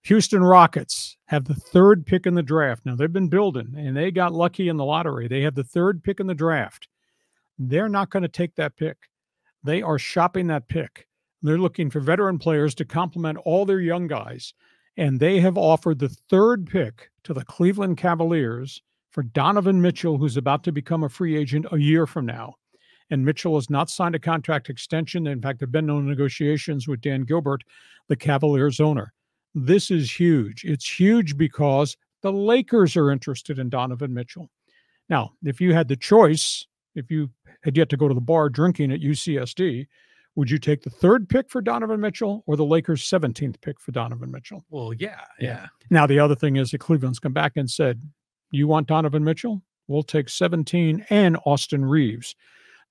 Houston Rockets have the 3rd pick in the draft. Now, they've been building, and they got lucky in the lottery. They have the 3rd pick in the draft. They're not going to take that pick. They are shopping that pick. They're looking for veteran players to complement all their young guys, and they have offered the 3rd pick to the Cleveland Cavaliers for Donovan Mitchell, who's about to become a free agent a year from now. And Mitchell has not signed a contract extension. In fact, there have been no negotiations with Dan Gilbert, the Cavaliers owner. This is huge. It's huge because the Lakers are interested in Donovan Mitchell. Now, if you had the choice, if you had yet to go to the bar drinking at UCSD, would you take the 3rd pick for Donovan Mitchell or the Lakers' 17th pick for Donovan Mitchell? Well, yeah. Now, the other thing is that Cleveland's come back and said, you want Donovan Mitchell? We'll take 17 and Austin Reeves.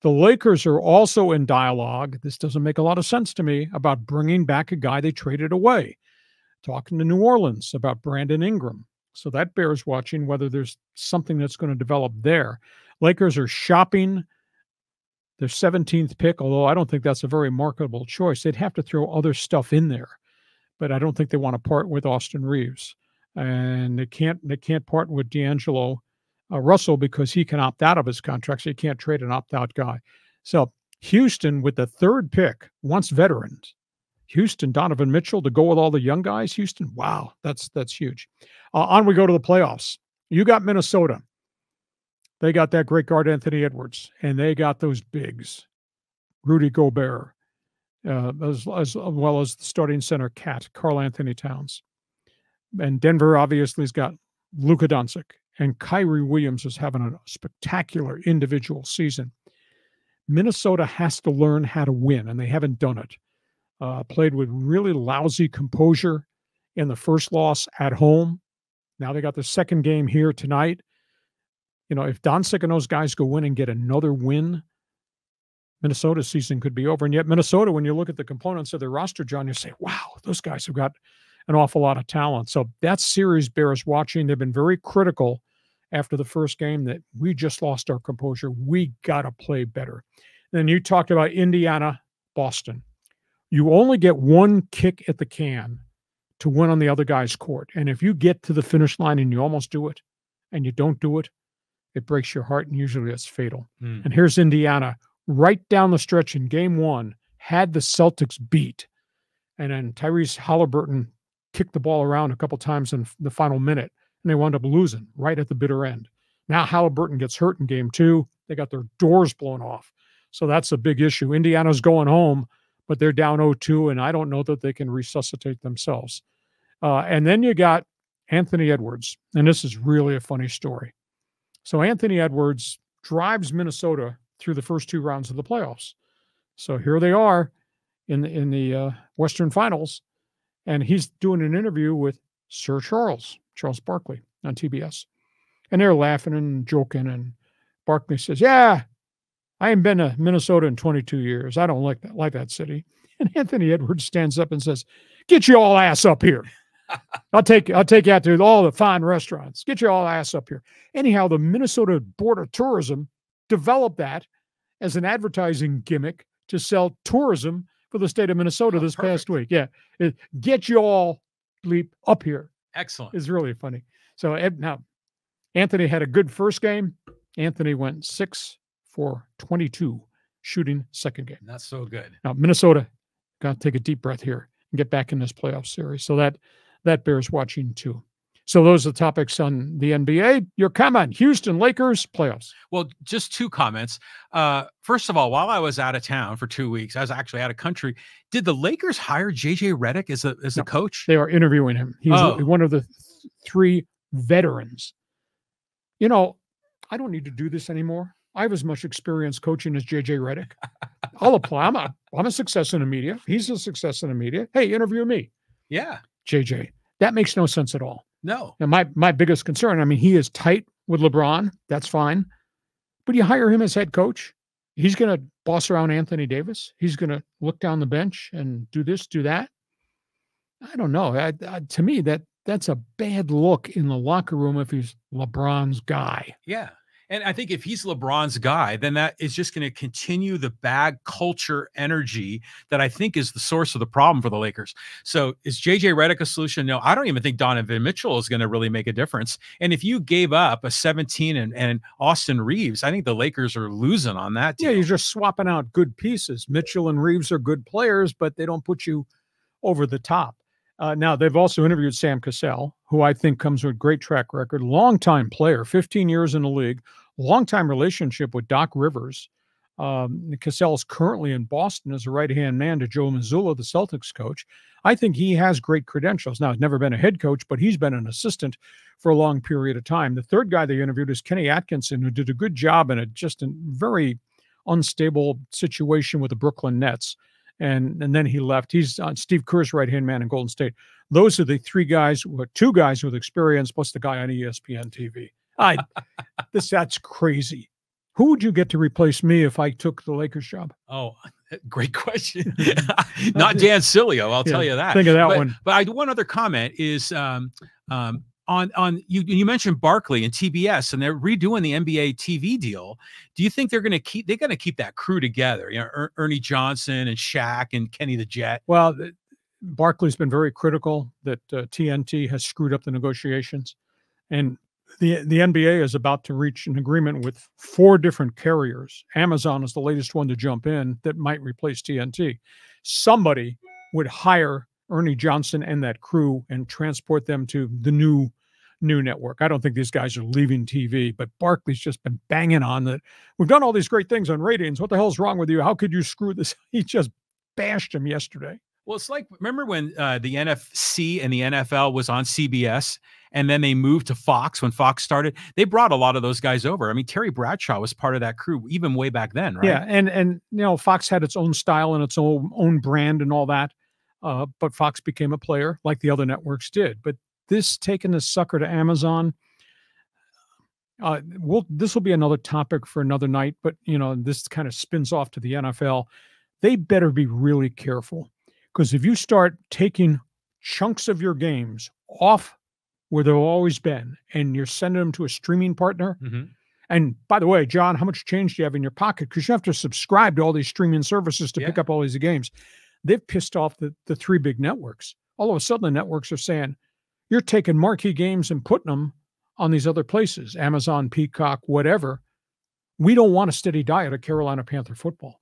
The Lakers are also in dialogue. This doesn't make a lot of sense to me about bringing back a guy they traded away. Talking to New Orleans about Brandon Ingram. So that bears watching whether there's something that's going to develop there. Lakers are shopping their 17th pick, although I don't think that's a very marketable choice. They'd have to throw other stuff in there. But I don't think they want to part with Austin Reeves. And they can't part with D'Angelo Russell because he can opt out of his contract, so you can't trade an opt-out guy. So Houston, with the 3rd pick, wants veterans. Houston, Donovan Mitchell to go with all the young guys. Houston, wow, that's huge. On we go to the playoffs. You got Minnesota. They got that great guard Anthony Edwards, and they got those bigs, Rudy Gobert, as well as the starting center cat, Karl Anthony Towns. And Denver obviously has got Luka Doncic, and Kyrie Williams is having a spectacular individual season. Minnesota has to learn how to win, and they haven't done it. Played with really lousy composure in the first loss at home. Now they got the second game here tonight. You know, if Doncic and those guys go in and get another win, Minnesota's season could be over. And yet Minnesota, when you look at the components of their roster, John, you say, wow, those guys have got an awful lot of talent. So that series bears watching. They've been very critical after the first game that we just lost our composure. We got to play better. Then you talked about Indiana, Boston. You only get one kick at the can to win on the other guy's court. And if you get to the finish line and you almost do it and you don't do it, it breaks your heart, and usually it's fatal. And here's Indiana right down the stretch in game one, had the Celtics beat. And then Tyrese Halliburton kicked the ball around a couple times in the final minute, and they wound up losing right at the bitter end. Now Halliburton gets hurt in game two. They got their doors blown off. So that's a big issue. Indiana's going home, but they're down 0-2, and I don't know that they can resuscitate themselves. And then you got Anthony Edwards, and this is really a funny story. So Anthony Edwards drives Minnesota through the first 2 rounds of the playoffs. So here they are in the Western Finals, and he's doing an interview with Sir Charles Barkley on TBS. And they're laughing and joking, and Barkley says, yeah, I ain't been to Minnesota in 22 years. I don't like that city. And Anthony Edwards stands up and says, get your all ass up here. I'll take you out to all the fine restaurants. Get your all ass up here. Anyhow, the Minnesota Board of Tourism developed that as an advertising gimmick to sell tourism for the state of Minnesota this past week. Yeah. Get you all bleep up here. Excellent. It's really funny. So now Anthony had a good first game. Anthony went 6 for 22 shooting second game. That's so good. Now Minnesota got to take a deep breath here and get back in this playoff series. So that bears watching too. So those are the topics on the NBA. Your comment, Houston Lakers playoffs. Well, just 2 comments. First of all, while I was out of town for 2 weeks, I was actually out of country. Did the Lakers hire JJ Redick as a coach? They are interviewing him. He's one of the 3 veterans. You know, I don't need to do this anymore. I have as much experience coaching as JJ Redick. I'll apply. I'm a success in the media. He's a success in the media. Hey, interview me. Yeah. JJ. That makes no sense at all. No. And my biggest concern, I mean, he is tight with LeBron. That's fine. But you hire him as head coach. He's going to boss around Anthony Davis. He's going to look down the bench and do this, do that. I don't know. To me, that's a bad look in the locker room if he's LeBron's guy. Yeah. And I think if he's LeBron's guy, then that is just going to continue the bad culture energy that I think is the source of the problem for the Lakers. So is JJ Redick a solution? No, I don't even think Donovan Mitchell is going to really make a difference. And if you gave up a 17 and Austin Reeves, I think the Lakers are losing on that deal. Yeah, you're just swapping out good pieces. Mitchell and Reeves are good players, but they don't put you over the top. Now, they've also interviewed Sam Cassell, who I think comes with a great track record, longtime player, 15 years in the league, longtime relationship with Doc Rivers. Cassell is currently in Boston as a right-hand man to Joe Mazzulla, the Celtics coach. I think he has great credentials. Now, he's never been a head coach, but he's been an assistant for a long period of time. The third guy they interviewed is Kenny Atkinson, who did a good job in a very unstable situation with the Brooklyn Nets. And then he left. He's on Steve Kerr's right-hand man in Golden State. Those are the two guys with experience, plus the guy on ESPN TV. That's crazy. Who would you get to replace me if I took the Lakers job? Oh, great question. Not Dan Sileo, I'll tell you that. Think of that one. But one other comment is on you mentioned Barkley and TBS, and they're redoing the NBA TV deal. Do you think they're going to keep that crew together? You know, Ernie Johnson and Shaq and Kenny the Jet. Well, Barkley's been very critical that TNT has screwed up the negotiations, and the NBA is about to reach an agreement with 4 different carriers. Amazon is the latest one to jump in that might replace TNT. Somebody would hire Ernie Johnson and that crew and transport them to the new network. I don't think these guys are leaving TV, but Barkley's just been banging on that. We've done all these great things on ratings. What the hell's wrong with you? How could you screw this? He just bashed him yesterday. Well, it's like, remember when the NFC and the NFL was on CBS and then they moved to Fox when Fox started? They brought a lot of those guys over. I mean, Terry Bradshaw was part of that crew even way back then, right? Yeah, and you know, Fox had its own style and its own brand and all that. But Fox became a player like the other networks did. But this taking this sucker to Amazon, this will be another topic for another night. But, you know, this kind of spins off to the NFL. They better be really careful, because if you start taking chunks of your games off where they've always been and you're sending them to a streaming partner, and by the way, John, how much change do you have in your pocket? Because you have to subscribe to all these streaming services to pick up all these games. They've pissed off the 3 big networks. All of a sudden, the networks are saying, you're taking marquee games and putting them on these other places, Amazon, Peacock, whatever. We don't want a steady diet of Carolina Panther football.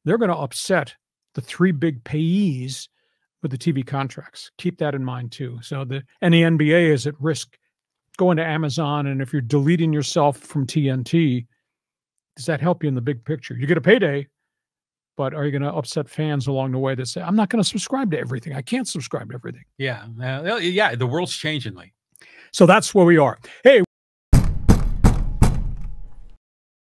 They're going to upset the 3 big payees with the TV contracts. Keep that in mind, too. So the NBA is at risk going to Amazon, and if you're deleting yourself from TNT, does that help you in the big picture? You get a payday, but are you going to upset fans along the way that say, I'm not going to subscribe to everything. I can't subscribe to everything. Yeah. The world's changing, Lee. So that's where we are. Hey,